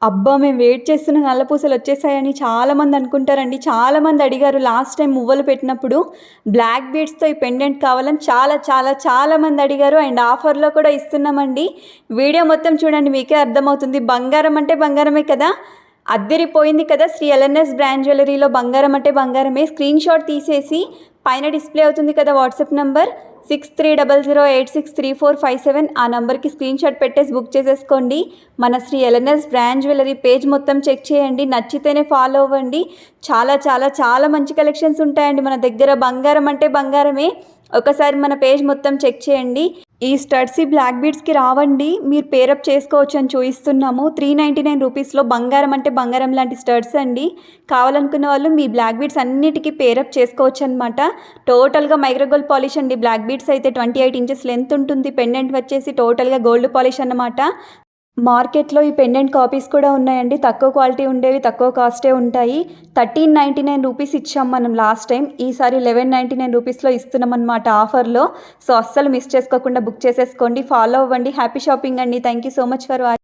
అబ్బా! మేము వెయిట్ చేస్తున్న నల్లపూసలు వచ్చేసాయని చాలామంది అనుకుంటారండి. చాలామంది అడిగారు లాస్ట్ టైం మువ్వలు పెట్టినప్పుడు బ్లాక్ బీడ్స్‌తో ఈ పెండెంట్ కావాలని చాలామంది అడిగారు. అండ్ ఆఫర్‌లో కూడా ఇస్తున్నామండి. వీడియో మొత్తం చూడండి మీకే అర్థమవుతుంది. బంగారం అంటే బంగారమే కదా! అద్దిరిపోయింది కదా! శ్రీ ఎల్ఎన్ఎస్ బ్రాండ్ జ్యువెలరీలో బంగారం అంటే బంగారమే. స్క్రీన్ షాట్ తీసేసి పైన డిస్ప్లే అవుతుంది కదా వాట్సాప్ నంబర్ 6300863457 ఆ నంబర్కి స్క్రీన్ షాట్ పెట్టేసి బుక్ చేసేసుకోండి. మన Shri LNS brand jewellery page మొత్తం చెక్ చేయండి. నచ్చితేనే ఫాలో అవ్వండి. చాలా మంచి కలెక్షన్స్ ఉంటాయండి మన దగ్గర. బంగారం అంటే బంగారమే. ఒకసారి మన పేజ్ మొత్తం చెక్ చేయండి. ఈ స్టడ్స్ ఈ బ్లాక్ బీడ్స్కి రావండి, మీరు పేరప్ చేసుకోవచ్చు అని చూపిస్తున్నాము. 399 రూపీస్లో బంగారం అంటే బంగారం లాంటి స్టడ్స్ అండి. కావాలనుకున్న వాళ్ళు మీ బ్లాక్ బీడ్స్ అన్నిటికీ పేరప్ చేసుకోవచ్చు అనమాట. టోటల్గా మైక్రోగోల్డ్ పాలిష్ అండి. బ్లాక్ బీడ్స్ అయితే 28 ఇంచెస్ లెంత్ ఉంటుంది. పెండెంట్ వచ్చేసి టోటల్గా గోల్డ్ పాలిష్ అన్నమాట. మార్కెట్లో ఈ పెండెంట్ కాపీస్ కూడా ఉన్నాయండి. తక్కువ క్వాలిటీ ఉండేవి తక్కువ కాస్టే ఉంటాయి. 1399 రూపీస్ ఇచ్చాం మనం లాస్ట్ టైం. ఈసారి 1199 రూపీస్లో ఇస్తున్నాం అనమాట ఆఫర్లో. సో అస్సలు మిస్ చేసుకోకుండా బుక్ చేసేసుకోండి. ఫాలో అవ్వండి. హ్యాపీ షాపింగ్ అండి. Thank you so much for watching.